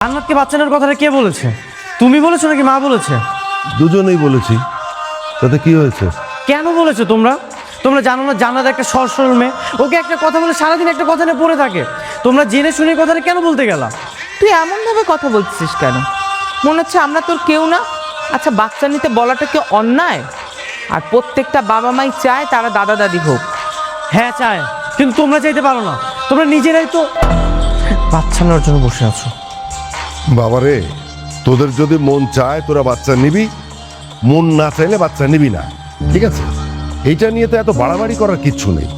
জান্নাতকে বাচ্চা নেওয়ার কথাটা কে বলেছে? তুমি বলেছো নাকি মা বলেছে? দুজনেই বলেছি। তাতে কি হয়েছে? কেন বলেছো তোমরা? তোমরা জানো না জান্নাত একটা সরল মেয়ে, ওকে একটা কথা বলে সারাদিন একটা কথা নিয়ে পড়ে থাকে। তোমরা জেনে শুনে কথাটা কেন বলতে গেলা? তুই এমন ভাবে কথা বলছিস কেন? মনে হচ্ছে আমরা তোর কেউ না। আচ্ছা, বাচ্চা নিতে বলাটা কি অন্যায়? আর প্রত্যেকটা বাবা মাই চায় তারা দাদা দাদি হোক। হ্যাঁ চায়, কিন্তু তোমরা চাইতে পারো না। তোমরা নিজেরাই তো বাচ্চা নেওয়ার জন্য বসে আছো। বাবারে, তোদের যদি মন চায় তোরা বাচ্চা নিবি, মন না চাইলে বাচ্চা নিবি না, ঠিক আছে? এইটা নিয়ে তো এত বাড়াবাড়ি করার কিচ্ছু নেই।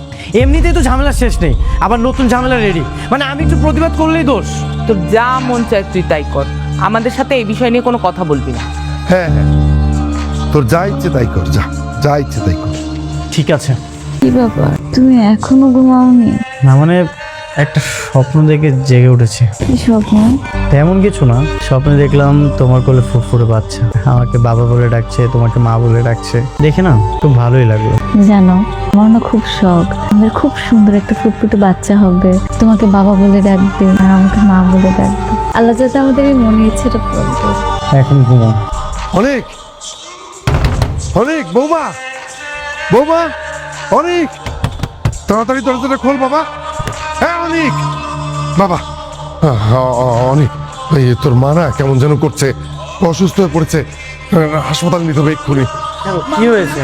এমনিতেই তো ঝামেলা শেষ নেই, আবার নতুন ঝামেলা রেডি। মানে আমি একটু প্রতিবাদ করলেই দোষ। তোর যা মন চায় তুই তাই কর, আমাদের সাথে এই বিষয় নিয়ে কোনো কথা বলবি না। হ্যাঁ হ্যাঁ, তোর যা ইচ্ছে তাই কর, যা যা ইচ্ছে তাই কর। ঠিক আছে। কি ব্যাপার, তুমি এখনো ঘুমাওনি? না মানে একটা স্বপ্ন দেখে জেগে উঠেছি। কি স্বপ্ন? তেমন কিছু না, স্বপ্নে দেখলাম তোমার কোলে ফুরফুরে বাচ্চা, আমাকে বাবা বলে ডাকছে, তোমাকে মা বলে ডাকছে। দেখে না খুব ভালোই লাগলো। জানো, আমার না খুব শখ, আমাদের খুব সুন্দর একটা ফুটফুটে বাচ্চা হবে, তোমাকে বাবা বলে ডাকবে আর আমাকে মা বলে ডাকবে। আল্লাহ যাতে আমাদের এই মনের ইচ্ছেটা পূরণ করে। এখন ঘুমো। অনেক অনেক, বৌমা বৌমা, অনেক তাড়াতাড়ি দরজাটা খোল বাবা। হ্যাঁ অনেক, বাবা অনেক, এই তোর মা না কেমন যেন করছে, অসুস্থ হয়ে পড়েছে, হাসপাতাল নিতে হবে এক্ষুনি। কি হয়েছে?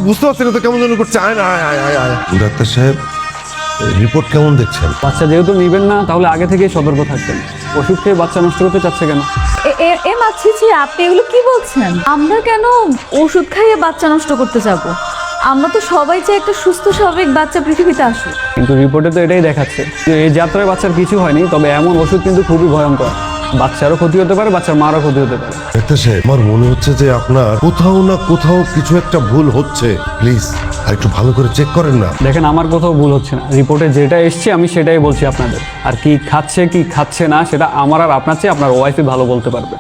বুঝতে পারছি না তো, কেমন যেন করছে। আয় না, আয় আয় আয় আয়। ডাক্তার সাহেব, রিপোর্ট কেমন দেখছেন? বাচ্চা যেহেতু নেবেন না, তাহলে আগে থেকেই সতর্ক থাকবেন। ওষুধ খেয়ে বাচ্চা নষ্ট করতে চাচ্ছে কেন? এ মাছি, আপনি এগুলো কি বলছেন? আমরা কেন ওষুধ খাইয়ে বাচ্চা নষ্ট করতে যাব? আমরা তো সবাই চাই একটা সুস্থ স্বাভাবিক বাচ্চা পৃথিবীতে আসুক। কিন্তু রিপোর্টে তো এটাই দেখাচ্ছে যে এই যাত্রায় বাচ্চার কিছু হয়নি, তবে এমন ওষুধ কিন্তু খুবই ভয়ঙ্কর। বাচ্চারও ক্ষতি হতে পারে, বাচ্চার মারও ক্ষতি হতে পারে। ডাক্তার সাহেব, আমার মনে হচ্ছে যে আপনার কোথাও না কোথাও কিছু একটা ভুল হচ্ছে। প্লিজ আর একটু ভালো করে চেক করেন না। দেখেন, আমার কোথাও ভুল হচ্ছে না, রিপোর্টে যেটা এসছে আমি সেটাই বলছি আপনাদের। আর কি খাচ্ছে কি খাচ্ছে না সেটা আমার আর আপনার চেয়ে আপনার ওয়াইফই ভালো বলতে পারবে।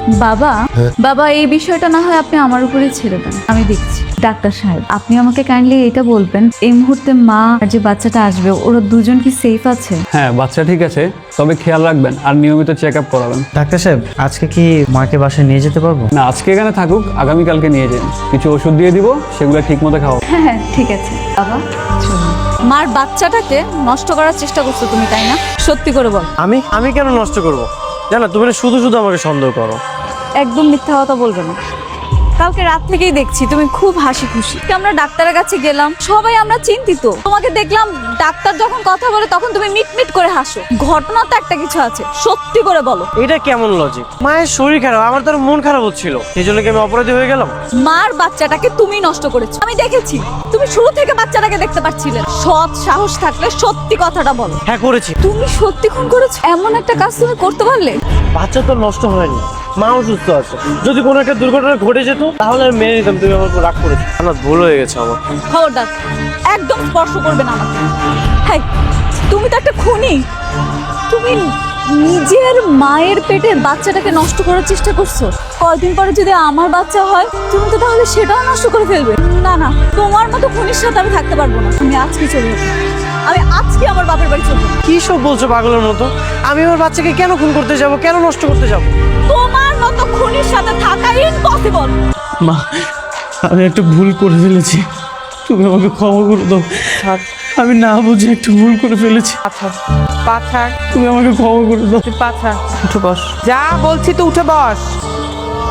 বাবা এই বিষয়টা না হয় আপনি আমার উপরেই ছেড়ে দেন, আমি দেখছি। ডাক্তার সাহেব, আপনি আমাকে কাইন্ডলি এটা বলবেন, এই মুহূর্তে মা আর যে বাচ্চাটা আসবে ওরা দুজন কি সেফ আছে? হ্যাঁ, বাচ্চা ঠিক আছে, তবে খেয়াল রাখবেন আর নিয়মিত চেক আপ করাবেন। ডাক্তার সাহেব, আজকে কি মাকে বাসায় নিয়ে যেতে পারবো? না, আজকে এখানে থাকুক, আগামীকালকে নিয়ে যান। কিছু ওষুধ দিয়ে দিব, সেগুলো ঠিক মতো খাও। হ্যাঁ ঠিক আছে। বাবা মার বাচ্চাটাকে নষ্ট করার চেষ্টা করছো তুমি, তাই না? সত্যি করে বল। আমি আমি কেন নষ্ট করবো? জানো, তুমি না শুধু শুধু আমাকে সন্দেহ করো। একদম মিথ্যা কথা বলবে না। কালকে রাত থেকেই দেখছি তুমি খুব হাসি খুশি। আমরা ডাক্তারের কাছে গেলাম, সবাই আমরা চিন্তিত। তোমাকে দেখলাম ডাক্তার যখন কথা বলে তখন তুমি মিটমিট করে হাসো। ঘটনা তো একটা কিছু আছে, সত্যি করে বলো। এটা কেমন লজিক? মায়ের শরীর খারাপ, আমার তার মন খারাপ হচ্ছিল, সেই জন্য কি আমি অপরাধী হয়ে গেলাম? মার বাচ্চাটাকে তুমি নষ্ট করেছো, আমি দেখেছি। তুমি শুরু থেকে বাচ্চাটাকে দেখতে পাচ্ছিলে। সৎ সাহস থাকলে সত্যি কথাটা বলো। হ্যাঁ করেছি। তুমি সত্যি খুন করেছো? এমন একটা কাজ তুমি করতে পারলে? বাচ্চা তো নষ্ট হয়নি, মাও সুস্থ আছে। যদি কোনো একটা দুর্ঘটনা ঘটে যেত তাহলে আমি মেনে নিতাম তুমি আমার উপর রাগ করেছো। আমার ভুল হয়ে গেছে আমার। খবরদার, একদম স্পর্শ করবে না আমাকে। হ্যাঁ, তুমি তো একটা খুনি। তুমি নিজের মায়ের পেটের বাচ্চাটাকে নষ্ট করার চেষ্টা করছো। কয়দিন পরে যদি আমার বাচ্চা হয় তুমি তো তাহলে সেটাও নষ্ট করে ফেলবে। না না, তোমার মতো খুনির সাথে আমি থাকতে পারবো না। আমি আজকে চলে যাবো, আমি আজকে আমার বাপের বাড়ি চলে যাবো। কি সব বলছো পাগলের মতো? আমি আমার বাচ্চাকে কেন খুন করতে যাব, কেন নষ্ট করতে যাব? তোমার মতো খুনির সাথে থাকা ইম্পসিবল। মা, আমি একটা ভুল করে ফেলেছি, তুমি আমাকে ক্ষমা করে দাও। আমি না বুঝে একটা ভুল করে ফেলেছি, পাথর, তুমি আমাকে ক্ষমা করে দাও। তুই পাথর, উঠে বস। যা বলছি তো উঠে বস।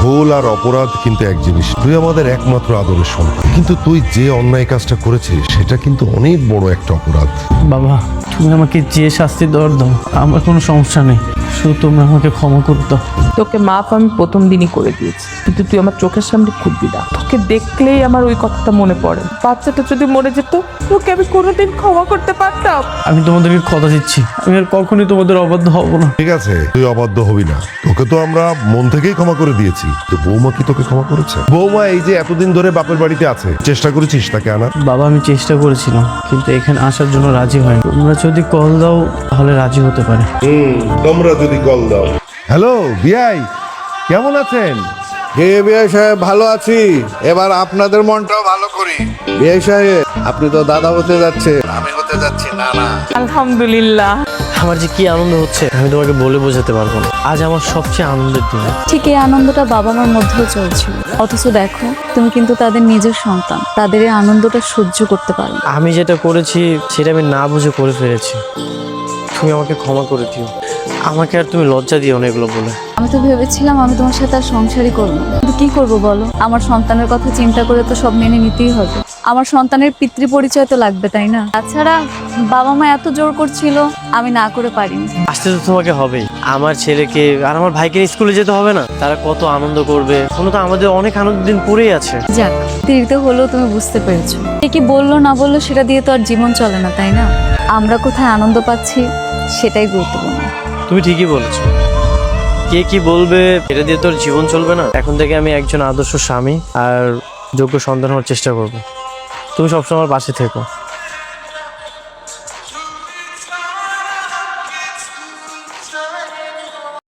ভুল আর অপরাধ কিন্তু এক জিনিস। তুই আমাদের একমাত্র আদরের সন্তান, কিন্তু তুই যে অন্যায় কাজটা করেছিস সেটা কিন্তু অনেক বড় একটা অপরাধ। বাবা, তুমি আমাকে যে শাস্তি দেওয়ার দাও, আমার কোনো সমস্যা নেই, শুধু তোমরা আমাকে ক্ষমা করে দাও। তোকে মাফ আমি প্রথম দিনই করে দিয়েছি, কিন্তু তুই আমার চোখের সামনে খুঁজবি না। তোকে দেখলেই আমার ওই কথাটা মনে পড়ে। বাচ্চাটা যদি মরে যেত তোকে আমি কোনোদিন ক্ষমা করতে পারতাম? আমি তোমাদেরকে কথা দিচ্ছি, আমি আর কখনোই তোমাদের অবাধ্য হব না। ঠিক আছে, তুই অবাধ্য হবি না। তোকে তো আমরা মন থেকেই ক্ষমা করে দিয়েছি। তো বৌমা কি তোকে ক্ষমা করেছে? বৌমা এই যে এতদিন ধরে বাপের বাড়িতে আছে, চেষ্টা করেছিস তাকে আনার? বাবা, আমি চেষ্টা করেছিলাম, কিন্তু এখানে আসার জন্য রাজি হয়নি। তোমরা যদি কল দাও তাহলে রাজি হতে পারে। তোমরা যদি কল দাও। হ্যালো বিআই, কেমন আছেন? বিআই সাহেব, ভালো আছি। এবার আপনাদের মনটাও ভালো করি। বিআই সাহেব, আপনি তো দাদা হতে যাচ্ছে, আমি হতে যাচ্ছি নানা। আলহামদুলিল্লাহ। আমার যে কি আনন্দ হচ্ছে আমি তোমাকে বলে বোঝাতে পারবো না। আজ আমার সবচেয়ে আনন্দের দিন। ঠিক এই আনন্দটা বাবা মার মধ্যেও চলছিল, অথচ দেখো তুমি কিন্তু তাদের নিজের সন্তান, তাদের এই আনন্দটা সহ্য করতে পারো না। আমি যেটা করেছি সেটা আমি না বুঝে করে ফেলেছি। তুমি আমাকে ক্ষমা করে দিও, আমাকে আর তুমি লজ্জা দিও না এগুলো বলে। আমি তো ভেবেছিলাম আমি তোমার সাথে আর সংসারই করবো না, কিন্তু কি করবো বলো, আমার সন্তানের কথা চিন্তা করে তো সব মেনে নিতেই হবে। আমার সন্তানের পিতৃ পরিচয় তো লাগবে, তাই না? তাছাড়া বাবা মা এত জোর করছিল, আমি না করে পারিনি। আসতে তো তোমাকে হবেই। আমার ছেলেকে আর আমার ভাইকে নিয়ে স্কুলে যেতে হবে না? তারা কত আনন্দ করবে, কোনো তো আমাদের অনেক আনন্দের দিন পড়েই আছে। যাক, দেরিতে হলেও তুমি বুঝতে পেরেছো। কে কি বললো না বললো সেটা দিয়ে তো আর জীবন চলে না, তাই না? আমরা কোথায় আনন্দ পাচ্ছি সেটাই গুরুত্বপূর্ণ। তুমি ঠিকই বলেছো। কে কি বলবে এটা দিয়ে তোর জীবন চলবে না। এখন থেকে আমি একজন আদর্শ স্বামী আর যোগ্য সন্তান হওয়ার চেষ্টা করব। তুমি সবসময় আমার পাশে থেকো।